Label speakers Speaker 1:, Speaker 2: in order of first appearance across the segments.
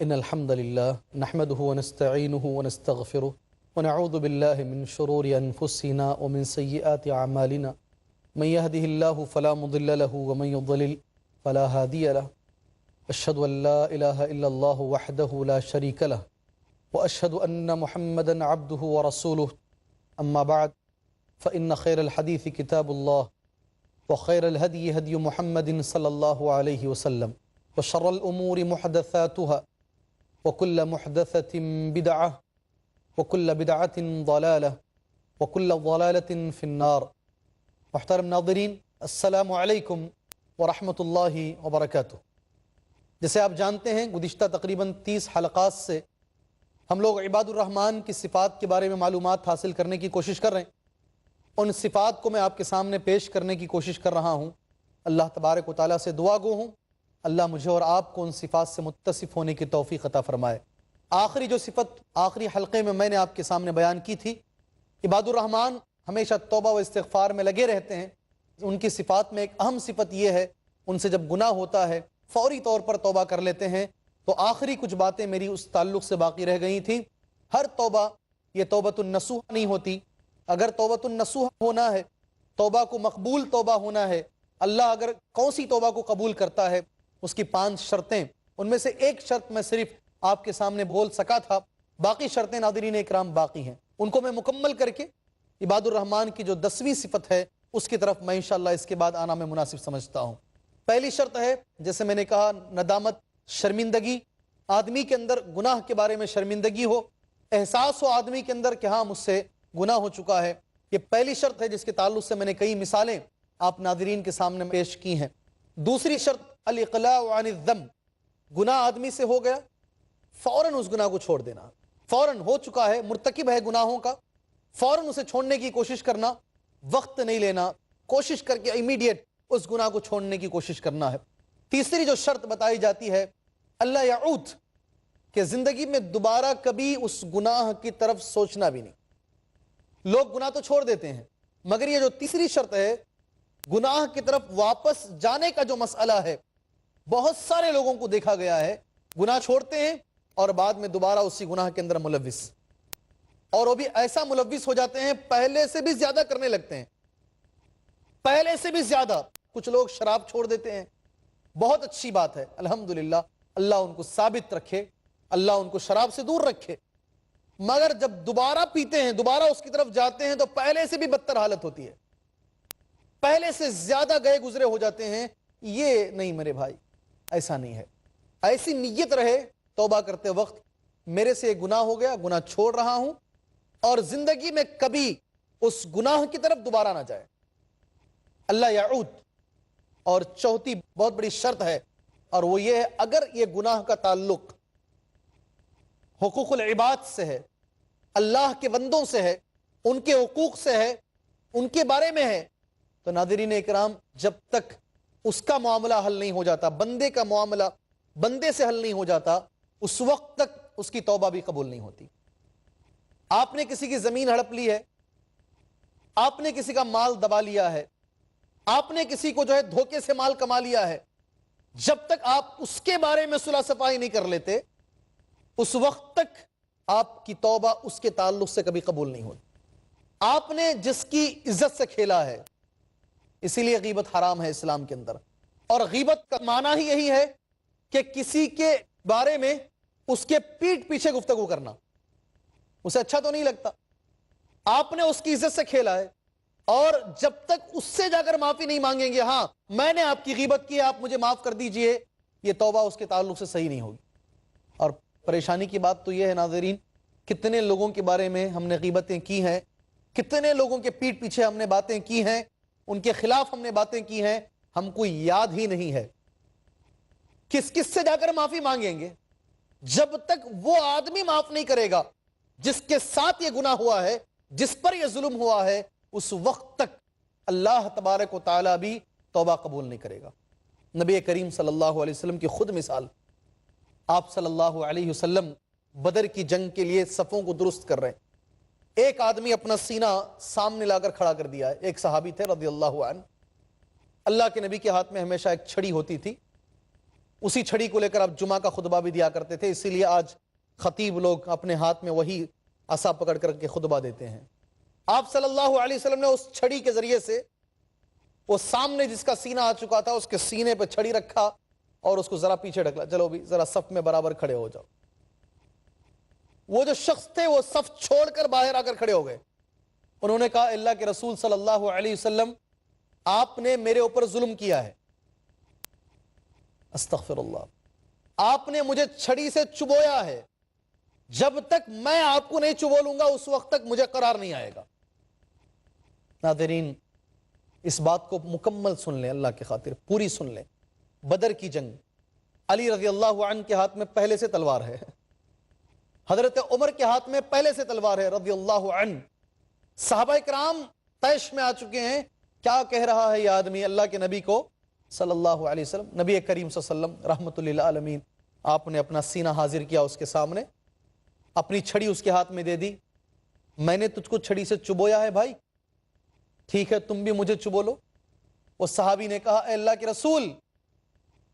Speaker 1: إن الحمد لله نحمده ونستعينه ونستغفره ونعوذ بالله من شرور أنفسنا ومن سيئات أعمالنا من يهده الله فلا مضل له ومن يضلل فلا هادي له أشهد أن لا إله إلا الله وحده لا شريك له وأشهد أن محمدا عبده ورسوله أما بعد فإن خير الحديث كتاب الله وخير الهدي هدي محمد صلى الله عليه وسلم وشر الأمور محدثاتها وكل محدثة بدعة وكل بدعة ضلالة وكل ضلالة في النار. محترم ناظرین، السلام علیکم ورحمۃ اللہ وبرکاتہ۔ جیسے آپ جانتے ہیں گزشتہ تقریباً 30 حلقات سے ہم لوگ عباد الرحمن کی صفات کے بارے میں معلومات حاصل کرنے کی کوشش کر رہے ہیں۔ ان صفات کو میں آپ کے سامنے پیش کرنے کی کوشش کر رہا ہوں۔ اللہ تبارک و تعالیٰ سے دعا گو ہوں اللہ مجھے اور آپ کو ان صفات سے متصف ہونے کی توفیق عطا فرمائے۔ آخری جو صفت آخری حلقے میں نے آپ کے سامنے بیان کی تھی، عباد الرحمن ہمیشہ توبہ و استغفار میں لگے رہتے ہیں۔ ان کی صفات میں ایک اہم صفت یہ ہے، ان سے جب گناہ ہوتا ہے فوری طور پر توبہ کر لیتے ہیں۔ تو آخری کچھ باتیں میری اس تعلق سے باقی رہ گئی تھیں۔ ہر توبہ یہ توبۃ النصوح نہیں ہوتی۔ اگر توبۃ النصوح ہونا ہے، توبہ کو مقبول توبہ ہونا ہے، اللہ اگر کون سی توبہ کو قبول کرتا ہے، اس کی 5 شرطیں، ان میں سے ایک شرط میں صرف آپ کے سامنے بول سکا تھا، باقی شرطیں ناظرین اکرام باقی ہیں۔ ان کو میں مکمل کر کے عباد الرحمن کی جو 10ویں صفت ہے اس کی طرف میں انشاءاللہ اس کے بعد آنا میں مناسب سمجھتا ہوں۔ پہلی شرط ہے، جیسے میں نے کہا، ندامت، شرمندگی۔ آدمی کے اندر گناہ کے بارے میں شرمندگی ہو، احساس ہو آدمی کے اندر کہ ہاں مجھ سے گناہ ہو چکا ہے۔ یہ پہلی شرط ہے جس کے تعلق سے میں نے کئی مثالیں آپ ناظرین کے سامنے پیش کی ہیں۔ دوسری شرط الاقلاع عن الذنب، گناہ آدمی سے ہو گیا، فوراً اس گناہ کو چھوڑ دینا۔ فوراً ہو چکا ہے، مرتکب ہے گناہوں کا، فوراً اسے چھوڑنے کی کوشش کرنا، وقت نہیں لینا، کوشش کر کے امیڈیٹ اس گناہ کو چھوڑنے کی کوشش کرنا ہے۔ تیسری جو شرط بتائی جاتی ہے اللہ یعود، کہ زندگی میں دوبارہ کبھی اس گناہ کی طرف سوچنا بھی نہیں۔ لوگ گناہ تو چھوڑ دیتے ہیں، مگر یہ جو تیسری شرط ہے گناہ کی طرف واپس جانے کا جو مسئلہ ہے، بہت سارے لوگوں کو دیکھا گیا ہے گناہ چھوڑتے ہیں اور بعد میں دوبارہ اسی گناہ کے اندر ملوث، اور وہ بھی ایسا ملوث ہو جاتے ہیں پہلے سے بھی زیادہ کرنے لگتے ہیں، پہلے سے بھی زیادہ۔ کچھ لوگ شراب چھوڑ دیتے ہیں، بہت اچھی بات ہے، الحمدللہ، اللہ ان کو ثابت رکھے، اللہ ان کو شراب سے دور رکھے۔ مگر جب دوبارہ پیتے ہیں، دوبارہ اس کی طرف جاتے ہیں تو پہلے سے بھی بدتر حالت ہوتی ہے، پہلے سے زیادہ گئے گزرے ہو جاتے ہیں۔ یہ نہیں میرے بھائی، ایسا نہیں ہے۔ ایسی نیت رہے توبہ کرتے وقت، میرے سے ایک گناہ ہو گیا، گناہ چھوڑ رہا ہوں اور زندگی میں کبھی اس گناہ کی طرف دوبارہ نہ جائے، اللہ یعود۔ اور چوتھی بہت بڑی شرط ہے، اور وہ یہ ہے، اگر یہ گناہ کا تعلق حقوق العباد سے ہے، اللہ کے بندوں سے ہے، ان کے حقوق سے ہے، ان کے بارے میں ہے، تو ناظرین اکرام جب تک اس کا معاملہ حل نہیں ہو جاتا، بندے کا معاملہ بندے سے حل نہیں ہو جاتا، اس وقت تک اس کی توبہ بھی قبول نہیں ہوتی۔ آپ نے کسی کی زمین ہڑپ لی ہے، آپ نے کسی کا مال دبا لیا ہے، آپ نے کسی کو جو ہے دھوکے سے مال کما لیا ہے، جب تک آپ اس کے بارے میں صلح صفائی نہیں کر لیتے، اس وقت تک آپ کی توبہ اس کے تعلق سے کبھی قبول نہیں ہوتی۔ آپ نے جس کی عزت سے کھیلا ہے، اسی لیے غیبت حرام ہے اسلام کے اندر، اور غیبت کا معنی ہی یہی ہے کہ کسی کے بارے میں اس کے پیٹھ پیچھے گفتگو کرنا، اسے اچھا تو نہیں لگتا، آپ نے اس کی عزت سے کھیلا ہے، اور جب تک اس سے جا کر معافی نہیں مانگیں گے، ہاں میں نے آپ کی غیبت کی، آپ مجھے معاف کر دیجئے، یہ توبہ اس کے تعلق سے صحیح نہیں ہوگی۔ اور پریشانی کی بات تو یہ ہے ناظرین، کتنے لوگوں کے بارے میں ہم نے غیبتیں کی ہیں، کتنے لوگوں کے پیٹھ پیچھے ہم نے باتیں کی ہیں، ان کے خلاف ہم نے باتیں کی ہیں، ہم کو یاد ہی نہیں ہے۔ کس کس سے جا کر معافی مانگیں گے جب تک وہ آدمی معاف نہیں کرے گا جس کے ساتھ یہ گناہ ہوا ہے، جس پر یہ ظلم ہوا ہے، اس وقت تک اللہ تبارک و تعالیٰ بھی توبہ قبول نہیں کرے گا۔ نبی کریم صلی اللہ علیہ وسلم کی خود مثال، آپ صلی اللہ علیہ وسلم بدر کی جنگ کے لیے صفوں کو درست کر رہے ہیں، ایک آدمی اپنا سینہ سامنے لا کر کھڑا کر دیا ہے، ایک صحابی تھے رضی اللہ عنہ، اللہ کے نبی کے ہاتھ میں ہمیشہ ایک چھڑی ہوتی تھی، اسی چھڑی کو لے کر آپ جمعہ کا خطبہ بھی دیا کرتے تھے، اسی لیے آج خطیب لوگ اپنے ہاتھ میں وہی عصا پکڑ کر کے خطبہ دیتے ہیں۔ آپ صلی اللہ علیہ وسلم نے اس چھڑی کے ذریعے سے وہ سامنے جس کا سینہ آ چکا تھا اس کے سینے پہ چھڑی رکھا اور اس کو ذرا پیچھے ڈھکلا، چلو بھی ذرا صف میں برابر کھڑے ہو جاؤ۔ وہ جو شخص تھے وہ صف چھوڑ کر باہر آ کر کھڑے ہو گئے۔ انہوں نے کہا اللہ کے رسول صلی اللہ علیہ وسلم آپ نے میرے اوپر ظلم کیا ہے، استغفر اللہ، آپ نے مجھے چھڑی سے چبویا ہے، جب تک میں آپ کو نہیں چبو لوں گا اس وقت تک مجھے قرار نہیں آئے گا۔ ناظرین اس بات کو مکمل سن لیں، اللہ کی خاطر پوری سن لیں۔ بدر کی جنگ، علی رضی اللہ عنہ کے ہاتھ میں پہلے سے تلوار ہے، حضرت عمر کے ہاتھ میں پہلے سے تلوار ہے رضی اللہ عنہ، صحابہ کرام طیش میں آ چکے ہیں، کیا کہہ رہا ہے یہ آدمی اللہ کے نبی کو صلی اللہ علیہ وسلم؟ نبی کریم صلی اللہ علیہ وسلم رحمت للعالمین، آپ نے اپنا سینہ حاضر کیا اس کے سامنے، اپنی چھڑی اس کے ہاتھ میں دے دی، میں نے تجھ کو چھڑی سے چبویا ہے بھائی، ٹھیک ہے تم بھی مجھے چبو لو۔ وہ صحابی نے کہا اے اللہ کے رسول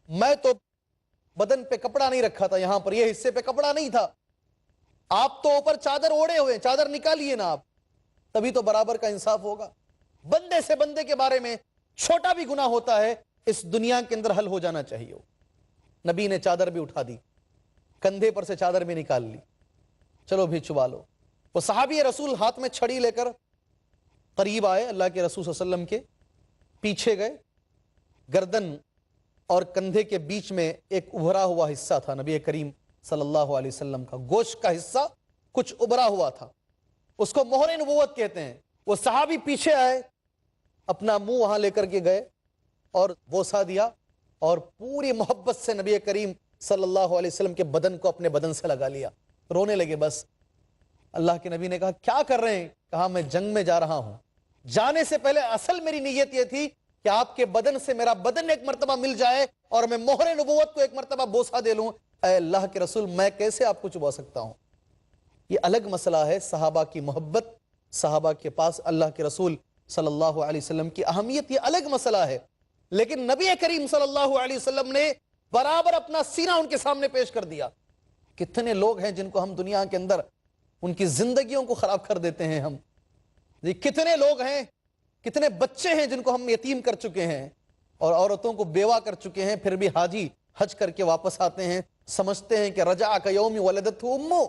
Speaker 1: میں تو بدن پہ کپڑا نہیں رکھا تھا، یہاں پر یہ حصے پہ کپڑا نہیں تھا، آپ تو اوپر چادر اوڑے ہوئے، چادر نکالیے نا آپ، تبھی تو برابر کا انصاف ہوگا۔ بندے سے بندے کے بارے میں چھوٹا بھی گناہ ہوتا ہے اس دنیا کے اندر حل ہو جانا چاہیے۔ نبی نے چادر بھی اٹھا دی، کندھے پر سے چادر بھی نکال لی، چلو بھی چبا لو۔ وہ صحابی رسول ہاتھ میں چھڑی لے کر قریب آئے، اللہ کے رسول صلی اللہ علیہ وسلم کے پیچھے گئے، گردن اور کندھے کے بیچ میں ایک ابھرا ہوا حصہ تھا نبی کریم صلی اللہ علیہ وسلم کا، گوشت کا حصہ کچھ ابھرا ہوا تھا، اس کو مہر نبوت کہتے ہیں۔ وہ صحابی پیچھے آئے، اپنا منہ وہاں لے کر کے گئے اور بوسہ دیا اور پوری محبت سے نبی کریم صلی اللہ علیہ وسلم کے بدن کو اپنے بدن سے لگا لیا، رونے لگے۔ بس اللہ کے نبی نے کہا کیا کر رہے ہیں؟ کہا میں جنگ میں جا رہا ہوں، جانے سے پہلے اصل میری نیت یہ تھی کہ آپ کے بدن سے میرا بدن ایک مرتبہ مل جائے اور میں مہر نبوت کو ایک مرتبہ بوسہ دے لوں۔ اے اللہ کے رسول میں کیسے آپ کو چبا سکتا ہوں؟ یہ الگ مسئلہ ہے، صحابہ کی محبت، صحابہ کے پاس اللہ کے رسول صلی اللہ علیہ وسلم کی اہمیت، یہ الگ مسئلہ ہے۔ لیکن نبی کریم صلی اللہ علیہ وسلم نے برابر اپنا سینہ ان کے سامنے پیش کر دیا۔ کتنے لوگ ہیں جن کو ہم دنیا کے اندر ان کی زندگیوں کو خراب کر دیتے ہیں ہم، کتنے لوگ ہیں، کتنے بچے ہیں جن کو ہم یتیم کر چکے ہیں اور عورتوں کو بیوہ کر چکے ہیں، پھر بھی حاجی حج کر کے واپس آتے ہیں، سمجھتے ہیں کہ رجع کیوم ولدتہ امہ،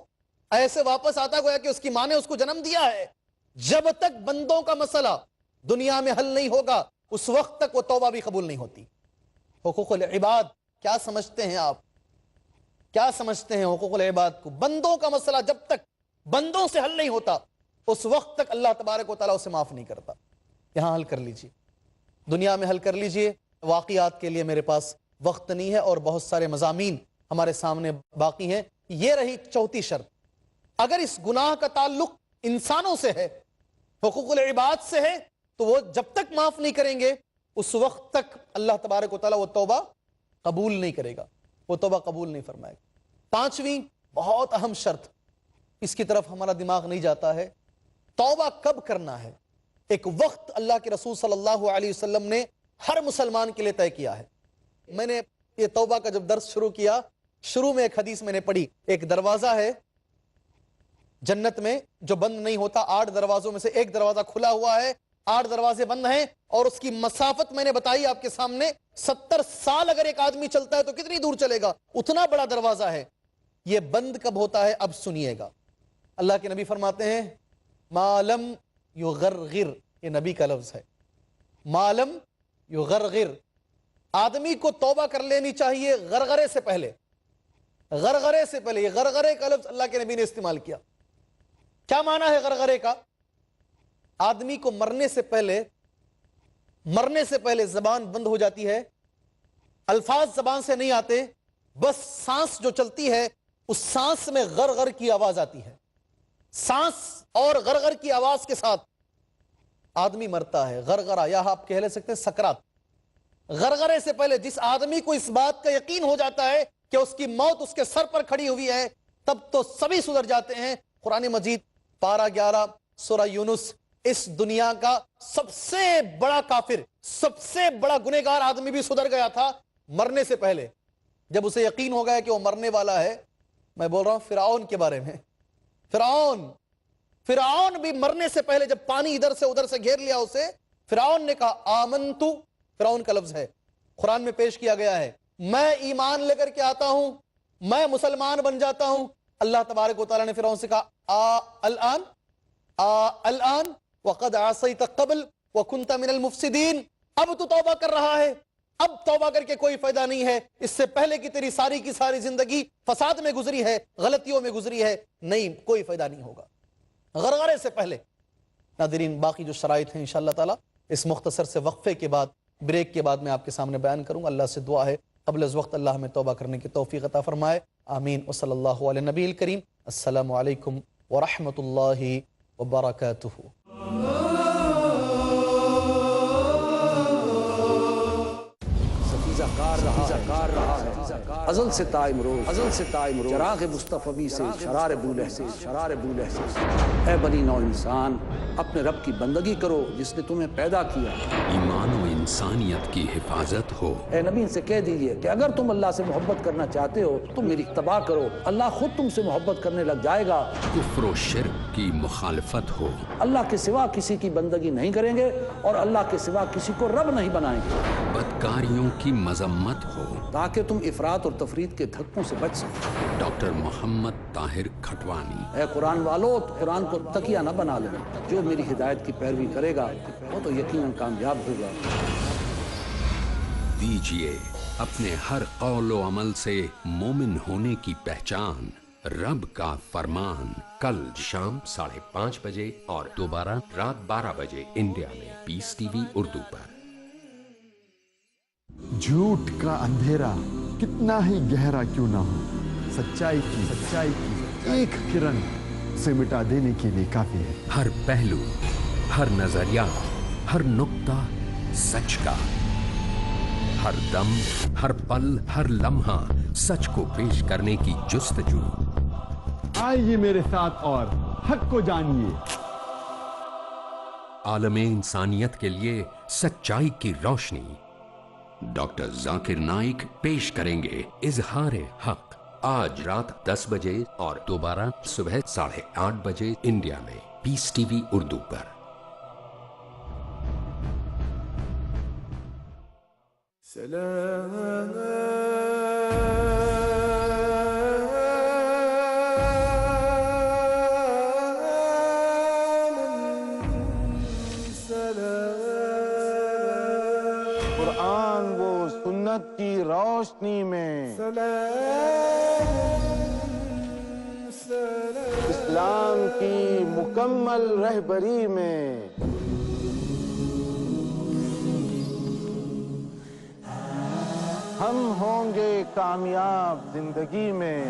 Speaker 1: ایسے واپس آتا گویا کہ اس کی ماں نے اس کو جنم دیا ہے۔ جب تک بندوں کا مسئلہ دنیا میں حل نہیں ہوگا اس وقت تک وہ توبہ بھی قبول نہیں ہوتی۔ حقوق العباد کیا سمجھتے ہیں آپ؟ کیا سمجھتے ہیں حقوق العباد کو؟ بندوں کا مسئلہ جب تک بندوں سے حل نہیں ہوتا اس وقت تک اللہ تبارک و تعالیٰ اسے معاف نہیں کرتا۔ یہاں حل کر لیجئے، دنیا میں حل کر لیجئے۔ واقعات کے لیے میرے پاس وقت نہیں ہے اور بہت سارے مضامین ہمارے سامنے باقی ہیں۔ یہ رہی چوتھی شرط، اگر اس گناہ کا تعلق انسانوں سے ہے، حقوق العباد سے ہے، تو وہ جب تک معاف نہیں کریں گے اس وقت تک اللہ تبارک و تعالیٰ وہ توبہ قبول نہیں کرے گا، وہ توبہ قبول نہیں فرمائے گا۔ پانچویں بہت اہم شرط، اس کی طرف ہمارا دماغ نہیں جاتا ہے، توبہ کب کرنا ہے؟ ایک وقت اللہ کے رسول صلی اللہ علیہ وسلم نے ہر مسلمان کے لیے طے کیا ہے۔ میں نے یہ توبہ کا جب درس شروع کیا، شروع میں ایک حدیث میں نے پڑھی، ایک دروازہ ہے جنت میں جو بند نہیں ہوتا، 8 دروازوں میں سے ایک دروازہ کھلا ہوا ہے، 8 دروازے بند ہیں، اور اس کی مسافت میں نے بتائی آپ کے سامنے، 70 سال اگر ایک آدمی چلتا ہے تو کتنی دور چلے گا، اتنا بڑا دروازہ ہے۔ یہ بند کب ہوتا ہے؟ اب سنیے گا، اللہ کے نبی فرماتے ہیں ما لم یغرغر، یہ نبی کا لفظ ہے، ما لم یغرغر، آدمی کو توبہ کر لینی چاہیے غرغرے سے پہلے، غرغرے سے پہلے۔ یہ غرغرے کا لفظ اللہ کے نبی نے استعمال کیا۔ کیا معنی ہے غرغرے کا؟ آدمی کو مرنے سے پہلے زبان بند ہو جاتی ہے، الفاظ زبان سے نہیں آتے، بس سانس جو چلتی ہے اس سانس میں غرغر کی آواز آتی ہے، سانس اور غرغر کی آواز کے ساتھ آدمی مرتا ہے۔ غرغرہ، یا آپ کہہ لے سکتے ہیں سکرات۔ غرغرے سے پہلے جس آدمی کو اس بات کا یقین ہو جاتا ہے کہ اس کی موت اس کے سر پر کھڑی ہوئی ہے، تب تو سبھی سدھر جاتے ہیں۔ قرآن مجید پارہ 11 سورہ یونس، اس دنیا کا سب سے بڑا کافر، سب سے بڑا گنہگار آدمی بھی سدھر گیا تھا مرنے سے پہلے، جب اسے یقین ہو گیا کہ وہ مرنے والا ہے، میں بول رہا ہوں فرعون کے بارے میں، فرعون بھی مرنے سے پہلے جب پانی ادھر سے ادھر سے گھیر لیا اسے، فرعون نے کہا آمنتو، فرعون کا لفظ ہے، قرآن میں پیش کیا گیا ہے، میں ایمان لے کر کے آتا ہوں، میں مسلمان بن جاتا ہوں۔ اللہ تبارک و تعالیٰ نے فرعون سے کہا الآن وقد عصیت قبل وکنت من المفسدین، اب تو توبہ کر رہا ہے، اب توبہ کر کے کوئی فائدہ نہیں ہے، اس سے پہلے کی تیری ساری کی ساری زندگی فساد میں گزری ہے، غلطیوں میں گزری ہے، نہیں کوئی فائدہ نہیں ہوگا غرغرے سے پہلے۔ ناظرین باقی جو شرائط ہیں انشاءاللہ تعالی اس مختصر سے وقفے کے بعد، بریک کے بعد میں آپ کے سامنے بیان کروں گا۔ اللہ سے دعا ہے قبل از وقت اللہ ہمیں توبہ کرنے کی توفیق عطا فرمائے، آمین۔ وصلی اللہ علی نبی الکریم۔ السلام علیکم ورحمۃ اللہ وبرکاتہ۔
Speaker 2: کار رہا ہے ازل سے تا امروز، چراغ مصطفی سے شرار بولہ سے، اے بنی نوع انسان اپنے رب کی بندگی کرو جس نے تمہیں پیدا کیا،
Speaker 3: ایمان و انسانیت کی حفاظت ہو۔
Speaker 2: اے نبی سے کہہ دیجئے کہ اگر تم اللہ سے محبت کرنا چاہتے ہو تو تم میری اتباع کرو، اللہ خود تم سے محبت کرنے لگ جائے گا۔
Speaker 3: کفر و شرک کی مخالفت ہو۔
Speaker 2: اللہ کے سوا کسی کی بندگی نہیں کریں گے اور اللہ کے سوا کسی کو رب نہیں بنائیں گے،
Speaker 3: بدکاریوں کی مذمت ہو،
Speaker 2: تاکہ تم افراط اور تفرید کے دھکوں سے بچ سکو۔
Speaker 3: ڈاکٹر محمد طاہر کھٹوانی۔
Speaker 2: اے قرآن والو، قرآن کو تکیہ نہ بنا لینا، جو میری ہدایت کی پیروی کرے گا وہ تو یقیناً کامیاب ہوگا۔
Speaker 3: دیجئے اپنے ہر قول و عمل سے مومن ہونے کی پہچان، رب کا فرمان، کل شام 5:30 بجے اور دوبارہ رات 12 بجے انڈیا میں پیس ٹی وی اردو پر۔
Speaker 4: جھوٹ کا اندھیرا کتنا ہی گہرا کیوں نہ ہو، سچائی کی ایک کرن سے مٹا دینے کے لیے کافی ہے۔
Speaker 3: ہر پہلو، ہر نظریہ، ہر نقطہ سچ کا، ہر دم، ہر پل، ہر لمحہ سچ کو پیش کرنے کی جستجو۔
Speaker 4: آئیے میرے ساتھ اور حق کو جانیے۔
Speaker 3: عالم انسانیت کے لیے سچائی کی روشنی۔ ڈاکٹر ذاکر نائک پیش کریں گے اظہار حق، آج رات 10 بجے اور دوبارہ صبح 8:30 بجے انڈیا میں پیس ٹی وی اردو پر۔
Speaker 5: قرآن وہ سنت کی روشنی میں، اسلام کی مکمل رہبری میں، ہم ہوں گے کامیاب زندگی میں۔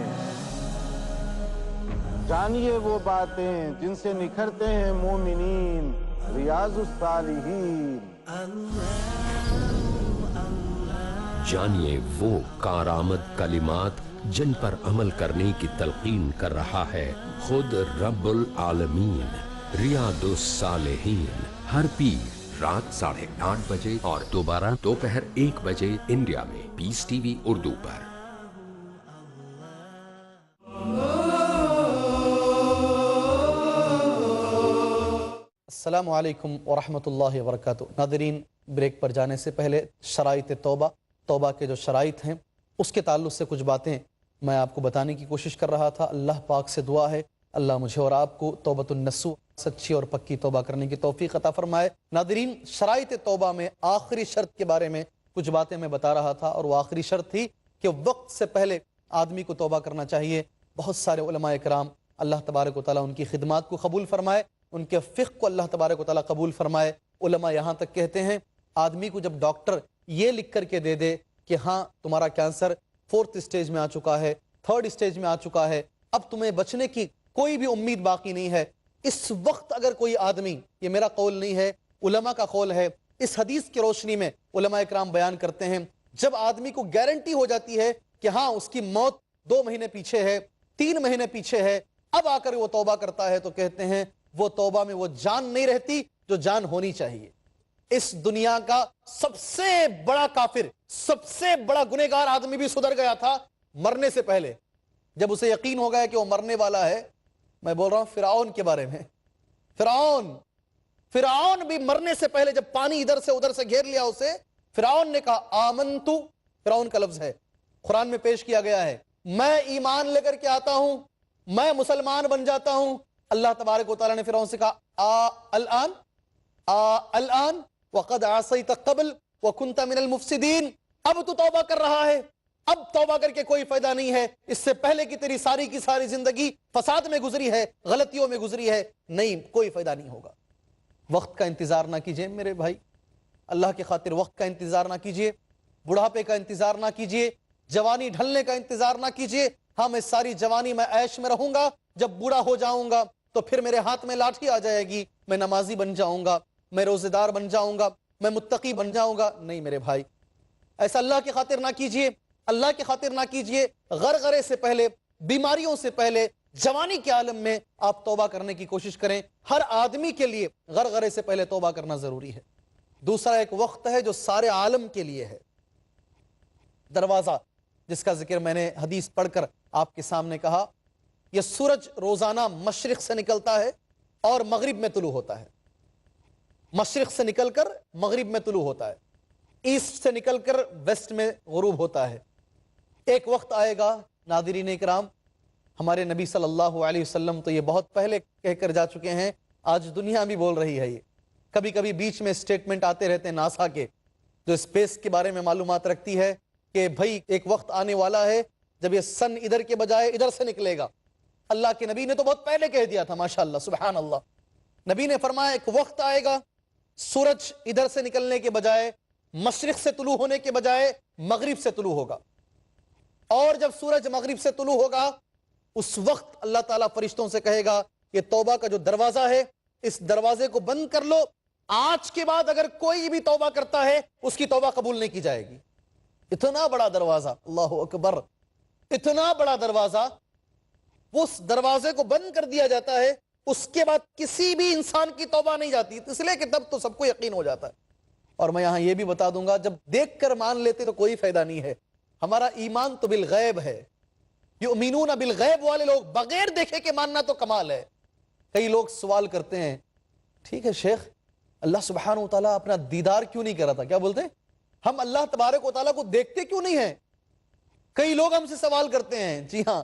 Speaker 5: جانیے وہ باتیں جن سے نکھرتے ہیں مومنین، ریاض الصالحین۔
Speaker 3: جانیے وہ کارآمد کلمات جن پر عمل کرنے کی تلقین کر رہا ہے خود رب العالمین، ریاض الصالحین، ہر پیر رات 8:30 بجے اور دوبارہ دوپہر 1 بجے انڈیا میں پیس ٹی وی اردو پر۔
Speaker 1: السلام علیکم ورحمۃ اللہ وبرکاتہ۔ ناظرین بریک پر جانے سے پہلے شرائط توبہ کے جو شرائط ہیں اس کے تعلق سے کچھ باتیں میں آپ کو بتانے کی کوشش کر رہا تھا۔ اللہ پاک سے دعا ہے اللہ مجھے اور آپ کو توبۃ النصوح، سچی اور پکی توبہ کرنے کی توفیق عطا فرمائے۔ ناظرین شرائط توبہ میں آخری شرط کے بارے میں کچھ باتیں میں بتا رہا تھا، اور وہ آخری شرط تھی کہ وقت سے پہلے آدمی کو توبہ کرنا چاہیے۔ بہت سارے علماء کرام اللہ تبارک و تعالیٰ ان کی خدمات کو قبول فرمائے، ان کے فقہ کو اللہ تبارک و تعالیٰ قبول فرمائے۔ علماء یہاں تک کہتے ہیں آدمی کو جب ڈاکٹر یہ لکھ کر کے دے دے کہ ہاں تمہارا کینسر 4th اسٹیج میں آ چکا ہے، 3rd اسٹیج میں آ چکا ہے، اب تمہیں بچنے کی کوئی بھی امید باقی نہیں ہے، اس وقت اگر کوئی آدمی، یہ میرا قول نہیں ہے علماء کا قول ہے، اس حدیث کی روشنی میں علماء اکرام بیان کرتے ہیں جب آدمی کو گارنٹی ہو جاتی ہے کہ ہاں اس کی موت 2 مہینے پیچھے ہے، 3 مہینے پیچھے ہے، اب آ کر وہ توبہ کرتا ہے تو کہتے ہیں وہ توبہ میں وہ جان نہیں رہتی جو جان ہونی چاہیے۔ اس دنیا کا سب سے بڑا کافر، سب سے بڑا گنہگار آدمی بھی سدھر گیا تھا مرنے سے پہلے، جب اسے یقین ہو گیا کہ وہ مرنے والا ہے۔ میں بول رہا ہوں فرعون کے بارے میں۔ فرعون بھی مرنے سے پہلے جب پانی ادھر سے ادھر سے گھیر لیا اسے، فرعون نے کہا آمنتو، فرعون کا لفظ ہے، قرآن میں پیش کیا گیا ہے، میں ایمان لے کر کے آتا ہوں، میں مسلمان بن جاتا ہوں۔ اللہ تبارک و تعالیٰ نے فرعون سے کہا الآن وقد عصیت قبل وکنت من المفسدین، اب تو توبہ کر رہا ہے، اب توبہ کر کے کوئی فائدہ نہیں ہے، اس سے پہلے کی تیری ساری کی ساری زندگی فساد میں گزری ہے، غلطیوں میں گزری ہے، نہیں کوئی فائدہ نہیں ہوگا۔ وقت کا انتظار نہ کیجئے میرے بھائی، اللہ کی خاطر وقت کا انتظار نہ کیجئے، بڑھاپے کا انتظار نہ کیجئے، جوانی ڈھلنے کا انتظار نہ کیجئے۔ ہاں میں ساری جوانی میں عیش میں رہوں گا، جب بوڑھا ہو جاؤں گا تو پھر میرے ہاتھ میں لاٹھی آ جائے گی، میں نمازی بن جاؤں گا، میں روزے دار بن جاؤں گا، میں متقی بن جاؤں گا۔ نہیں میرے بھائی، ایسا اللہ کی خاطر نہ کیجئے، اللہ کی خاطر نہ کیجئے۔ غرغرے سے پہلے، بیماریوں سے پہلے، جوانی کے عالم میں آپ توبہ کرنے کی کوشش کریں۔ ہر آدمی کے لیے غرغرے سے پہلے توبہ کرنا ضروری ہے۔ دوسرا ایک وقت ہے جو سارے عالم کے لیے ہے، دروازہ، جس کا ذکر میں نے حدیث پڑھ کر آپ کے سامنے کہا۔ یہ سورج روزانہ مشرق سے نکلتا ہے اور مغرب میں طلوع ہوتا ہے، مشرق سے نکل کر مغرب میں طلوع ہوتا ہے، ایسٹ سے نکل کر ویسٹ میں غروب ہوتا ہے۔ ایک وقت آئے گا ناظرین اکرام، ہمارے نبی صلی اللہ علیہ وسلم تو یہ بہت پہلے کہہ کر جا چکے ہیں، آج دنیا بھی بول رہی ہے۔ یہ کبھی کبھی بیچ میں سٹیٹمنٹ آتے رہتے ہیں ناسا کے، جو اسپیس کے بارے میں معلومات رکھتی ہے، کہ بھائی ایک وقت آنے والا ہے جب یہ سن ادھر کے بجائے ادھر سے نکلے گا۔ اللہ کے نبی نے تو بہت پہلے کہہ دیا تھا، ماشاءاللہ سبحان اللہ۔ نبی نے فرمایا ایک وقت آئے گا سورج ادھر سے نکلنے کے بجائے، مشرق سے طلوع ہونے کے بجائے مغرب سے طلوع ہوگا، اور جب سورج مغرب سے طلوع ہوگا اس وقت اللہ تعالیٰ فرشتوں سے کہے گا یہ توبہ کا جو دروازہ ہے اس دروازے کو بند کر لو، آج کے بعد اگر کوئی بھی توبہ کرتا ہے اس کی توبہ قبول نہیں کی جائے گی۔ اتنا بڑا دروازہ، اللہ اکبر، اتنا بڑا دروازہ، اس دروازے کو بند کر دیا جاتا ہے، اس کے بعد کسی بھی انسان کی توبہ نہیں جاتی، اس لیے کہ تب تو سب کو یقین ہو جاتا ہے۔ اور میں یہاں یہ بھی بتا دوں گا، جب دیکھ کر مان لیتے تو کوئی فائدہ نہیں ہے، ہمارا ایمان تو بالغیب ہے۔ یؤمنون بالغیب والے لوگ بغیر دیکھے کہ ماننا تو کمال ہے۔ کئی لوگ سوال کرتے ہیں، ٹھیک ہے شیخ، اللہ سبحانہ و تعالیٰ اپنا دیدار کیوں نہیں کرا تھا؟ کیا بولتے ہیں؟ ہم اللہ تبارک و تعالیٰ کو دیکھتے کیوں نہیں ہیں؟ کئی لوگ ہم سے سوال کرتے ہیں۔ جی ہاں،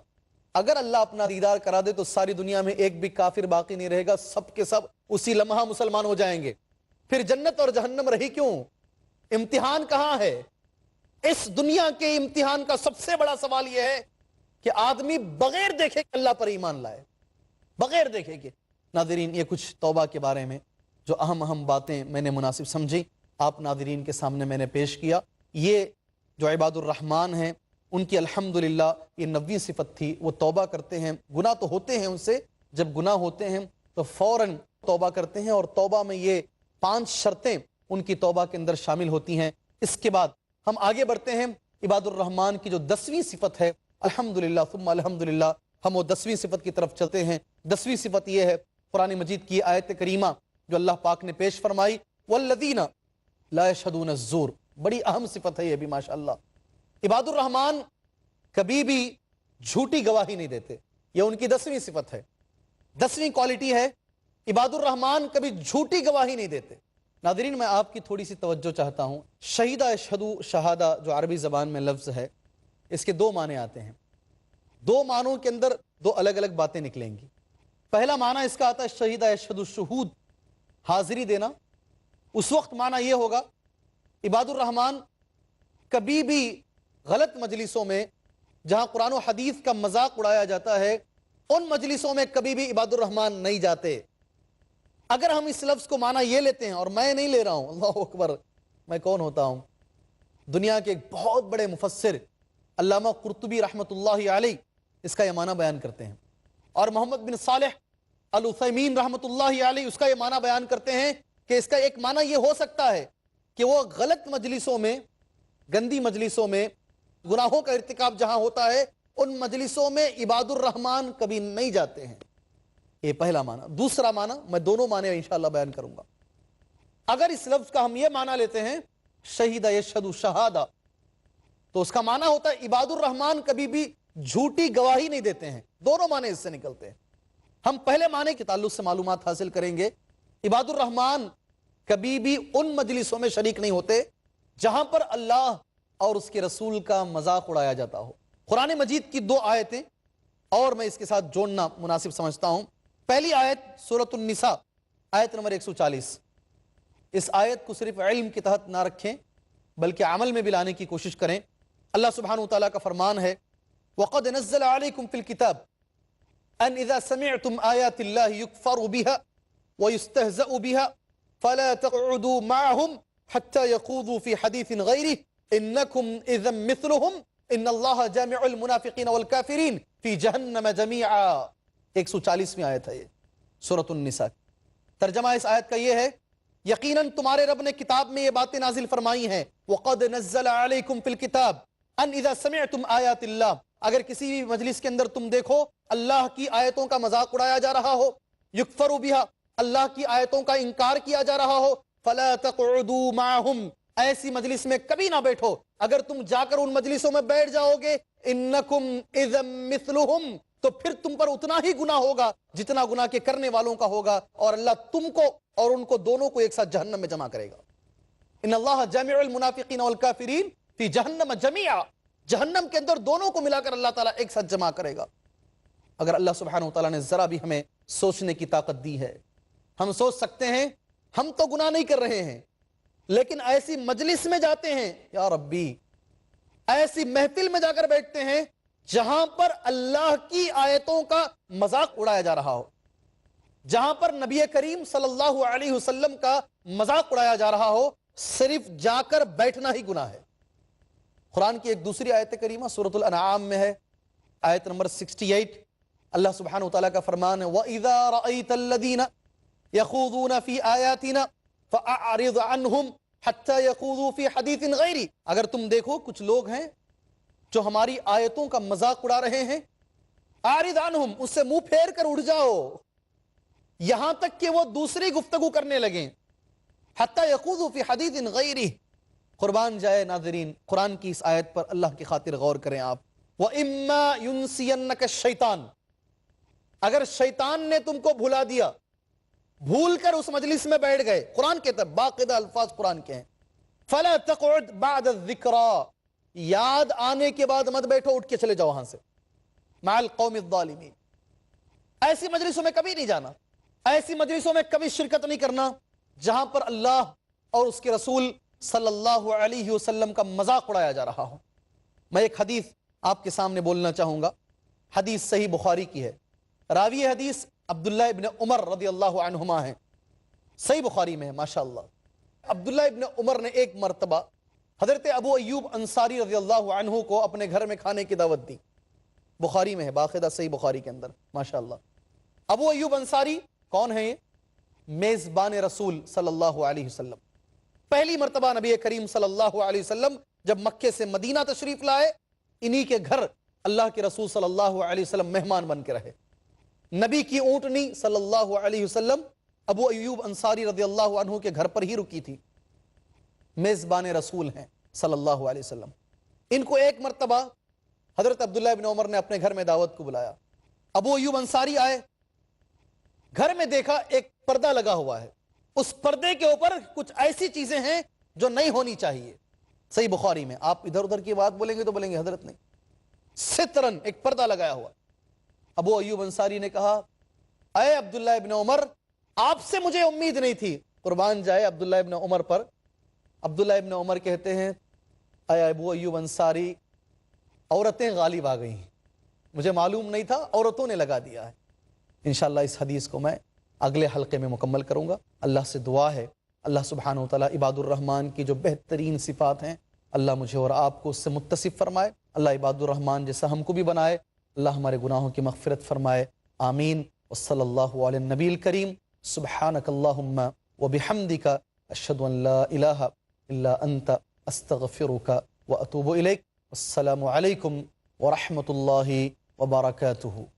Speaker 1: اگر اللہ اپنا دیدار کرا دے تو ساری دنیا میں ایک بھی کافر باقی نہیں رہے گا، سب کے سب اسی لمحہ مسلمان ہو جائیں گے، پھر جنت اور جہنم رہی کیوں؟ امتحان کہاں ہے؟ اس دنیا کے امتحان کا سب سے بڑا سوال یہ ہے کہ آدمی بغیر دیکھے کہ اللہ پر ایمان لائے، بغیر دیکھے کہ۔ ناظرین، یہ کچھ توبہ کے بارے میں جو اہم باتیں میں نے مناسب سمجھی آپ ناظرین کے سامنے میں نے پیش کیا۔ یہ جو عباد الرحمن ہیں ان کی الحمدللہ یہ 90 صفت تھی، وہ توبہ کرتے ہیں، گناہ تو ہوتے ہیں ان سے، جب گناہ ہوتے ہیں تو فوراً توبہ کرتے ہیں، اور توبہ میں یہ 5 شرطیں ان کی توبہ کے اندر شامل ہوتی ہیں۔ اس کے بعد ہم آگے بڑھتے ہیں، عباد الرحمن کی جو 10ویں صفت ہے، الحمدللہ ثم الحمدللہ، ہم وہ 10ویں صفت کی طرف چلتے ہیں۔ 10ویں صفت یہ ہے، قرآن مجید کی آیت کریمہ جو اللہ پاک نے پیش فرمائی، والذین لا یشہدون الزور، بڑی اہم صفت ہے یہ بھی ماشاءاللہ۔ عباد الرحمن کبھی بھی جھوٹی گواہی نہیں دیتے، یہ ان کی 10ویں صفت ہے، 10ویں کوالٹی ہے، عباد الرحمن کبھی جھوٹی گواہی نہیں دیتے۔ ناظرین، میں آپ کی تھوڑی سی توجہ چاہتا ہوں۔ شہیدہ یشہدو، شہادہ جو عربی زبان میں لفظ ہے، اس کے 2 معنی آتے ہیں، 2 معنوں کے اندر 2 الگ الگ باتیں نکلیں گی۔ پہلا معنی اس کا آتا ہے شہیدہ یشہدو، شہود، حاضری دینا۔ اس وقت معنی یہ ہوگا عباد الرحمن کبھی بھی غلط مجلسوں میں جہاں قرآن و حدیث کا مذاق اڑایا جاتا ہے ان مجلسوں میں کبھی بھی عباد الرحمن نہیں جاتے۔ اگر ہم اس لفظ کو معنی یہ لیتے ہیں، اور میں نہیں لے رہا ہوں، اللہ اکبر، میں کون ہوتا ہوں، دنیا کے ایک بہت بڑے مفسر علامہ قرطبی رحمۃ اللہ علیہ اس کا یہ معنی بیان کرتے ہیں، اور محمد بن صالح العثیمین رحمۃ اللہ علیہ اس کا یہ معنی بیان کرتے ہیں کہ اس کا ایک معنی یہ ہو سکتا ہے کہ وہ غلط مجلسوں میں، گندی مجلسوں میں، گناہوں کا ارتکاب جہاں ہوتا ہے ان مجلسوں میں عباد الرحمن کبھی نہیں جاتے ہیں۔ یہ پہلا معنی۔ دوسرا معنی، میں دونوں معنی انشاءاللہ بیان کروں گا۔ اگر اس لفظ کا ہم یہ معنی لیتے ہیں شہید یشہد شہادہ، تو اس کا معنی ہوتا ہے عباد الرحمن کبھی بھی جھوٹی گواہی نہیں دیتے ہیں. دونوں معنی اس سے نکلتے ہیں. ہم پہلے معنی کے تعلق سے معلومات حاصل کریں گے. عباد الرحمن کبھی بھی ان مجلسوں میں شریک نہیں ہوتے جہاں پر اللہ اور اس کے رسول کا مذاق اڑایا جاتا ہو. قرآن مجید کی 2 آیتیں اور میں اس کے ساتھ جوڑنا مناسب سمجھتا ہوں. پہلی آیت سورۃ النساء آیت نمبر 140. اس آیت کو صرف علم کے تحت نہ رکھیں بلکہ عمل میں بھی لانے کی کوشش کریں. اللہ سبحانہ وتعالیٰ کا فرمان ہے وَقَدْ نَزَّلَ عَلَيْكُمْ فِي الْكِتَابِ أَنْ إِذَا سَمِعْتُمْ آيَاتِ اللَّهِ يُكْفَرُ بِهَا وَيُسْتَهْزَأُ بِهَا فَلَا تَقْعُدُوا مَعَهُمْ حَتَّى يَخُوضُوا فِي حَدِيثٍ غَيْرِهِ إِنَّكُمْ إِذًا مِثْلُهُمْ إِنَّ اللَّهَ جَامِعُ الْمُنَافِقِينَ وَالْكَافِرِينَ فِي جَهَنَّمَ جَمِيعًا. 140ویں آیت ہے یہ سورۃ النساء. ترجمہ اس آیت کا یہ ہے یقیناً تمہارے رب نے کتاب میں یہ باتیں نازل فرمائی ہیں. وَقَدْ نَزَّلَ عَلَيْكُمْ فِي الْكِتَابِ أَنْ إِذَا سَمِعْتُمْ آيَاتِ اللَّهِ، اگر کسی بھی مجلس کے اندر تم دیکھو اللہ کی آیتوں کا مذاق اڑایا جا رہا ہو، یکفر بہا، اللہ کی آیتوں کا انکار کیا جا رہا ہو، فلا تقعدوا معهم، ایسی مجلس میں کبھی نہ بیٹھو. اگر تم جا کر ان مجلسوں میں بیٹھ جاؤ گے انکم اذا مثلهم، تو پھر تم پر اتنا ہی گناہ ہوگا جتنا گناہ کے کرنے والوں کا ہوگا، اور اللہ تم کو اور ان کو دونوں کو ایک ساتھ جہنم میں جمع کرے گا. ان اللہ جامع المنافقین والکافرین فی جہنم جمیعا، جہنم کے اندر دونوں کو ملا کر اللہ تعالیٰ ایک ساتھ جمع کرے گا. اگر اللہ سبحانہ وتعالیٰ نے ذرا بھی ہمیں سوچنے کی طاقت دی ہے، ہم سوچ سکتے ہیں ہم تو گناہ نہیں کر رہے ہیں لیکن ایسی مجلس میں جاتے ہیں، یا ربی ایسی محفل میں جا کر بیٹھتے ہیں جہاں پر اللہ کی آیتوں کا مذاق اڑایا جا رہا ہو، جہاں پر نبی کریم صلی اللہ علیہ وسلم کا مذاق اڑایا جا رہا ہو، صرف جا کر بیٹھنا ہی گناہ ہے. قرآن کی ایک دوسری آیت کریمہ سورۃ الانعام میں ہے آیت نمبر 68. اللہ سبحانہ وتعالیٰ کا فرمان ہے وَإِذَا رَأَيْتَ الَّذِينَ يَخُوضُونَ فِي آيَاتِنَا فَأَعْرِضْ عَنْهُمْ حَتَّى يَخُوضُوا فِي حَدِيثٍ غَيْرِهِ، اگر تم دیکھو کچھ لوگ ہیں جو ہماری آیتوں کا مذاق اڑا رہے ہیں، اعرض عنہم، اس سے منہ پھیر کر اڑ جاؤ یہاں تک کہ وہ دوسری گفتگو کرنے لگیں. حَتَّى يَخُوضُوا فِي حَدِيثٍ غَيْرِهِ، قربان جائے ناظرین قرآن کی اس آیت پر اللہ کی خاطر غور کریں آپ. وَإِمَّا يُنْسِيَنَّكَ الشَّيْطَانِ، اگر شیطان نے تم کو بھلا دیا، بھول کر اس مجلس میں بیٹھ گئے، قرآن کے طرف باقاعدہ الفاظ قرآن کے ہیں، فَلَا تَقْعُدْ بَعْدَ الذِّكْرَى، یاد آنے کے بعد مت بیٹھو، اٹھ کے چلے جاؤ وہاں سے. مع القوم الظالمین، ایسی مجلسوں میں کبھی نہیں جانا، ایسی مجلسوں میں کبھی شرکت نہیں کرنا جہاں پر اللہ اور اس کے رسول صلی اللہ علیہ وسلم کا مذاق اڑایا جا رہا ہو. میں ایک حدیث آپ کے سامنے بولنا چاہوں گا، حدیث صحیح بخاری کی ہے، راوی حدیث عبداللہ ابن عمر رضی اللہ عنہما ہیں، صحیح بخاری میں ہے ماشاءاللہ. عبداللہ ابن عمر نے ایک مرتبہ حضرت ابو ایوب انصاری رضی اللہ عنہ کو اپنے گھر میں کھانے کی دعوت دی، بخاری میں ہے باقاعدہ صحیح بخاری کے اندر ماشاءاللہ. ابو ایوب انصاری کون ہے؟ یہ میزبان رسول صلی اللہ علیہ وسلم. پہلی مرتبہ نبی کریم صلی اللہ علیہ وسلم جب مکے سے مدینہ تشریف لائے، انہی کے گھر اللہ کے رسول صلی اللہ علیہ وسلم مہمان بن کے رہے. نبی کی اونٹنی صلی اللہ علیہ وسلم ابو ایوب انصاری رضی اللہ عنہ کے گھر پر ہی رکی تھی. میزبان رسول ہیں صلی اللہ علیہ وسلم. ان کو ایک مرتبہ حضرت عبداللہ ابن عمر نے اپنے گھر میں دعوت کو بلایا. ابو ایوب انصاری آئے، گھر میں دیکھا ایک پردہ لگا ہوا ہے، اس پردے کے اوپر کچھ ایسی چیزیں ہیں جو نہیں ہونی چاہیے. صحیح بخاری میں. آپ ادھر ادھر کی بات بولیں گے تو بولیں گے حضرت نہیں. سترن، ایک پردہ لگایا ہوا. ابو ایوب انصاری نے کہا اے عبداللہ ابن عمر، آپ سے مجھے امید نہیں تھی. قربان جائے عبداللہ ابن عمر پر. عبداللہ ابن عمر کہتے ہیں اے ابو ایوب انصاری، عورتیں غالب آ گئی، مجھے معلوم نہیں تھا، عورتوں نے لگا دیا ہے. انشاءاللہ اس حدیث کو میں اگلے حلقے میں مکمل کروں گا. اللہ سے دعا ہے اللہ سبحانہ وتعالی عباد الرحمن کی جو بہترین صفات ہیں اللہ مجھے اور آپ کو اس سے متصف فرمائے. اللہ عباد الرحمن جیسا ہم کو بھی بنائے. اللہ ہمارے گناہوں کی مغفرت فرمائے. آمین. وصلی اللہ علی النبی الکریم. سبحانک اللہم وبحمدک اشہد ان لا الہ الا انت استغفرک واتوب الیک. السلام علیکم ورحمۃ اللہ وبرکاتہ.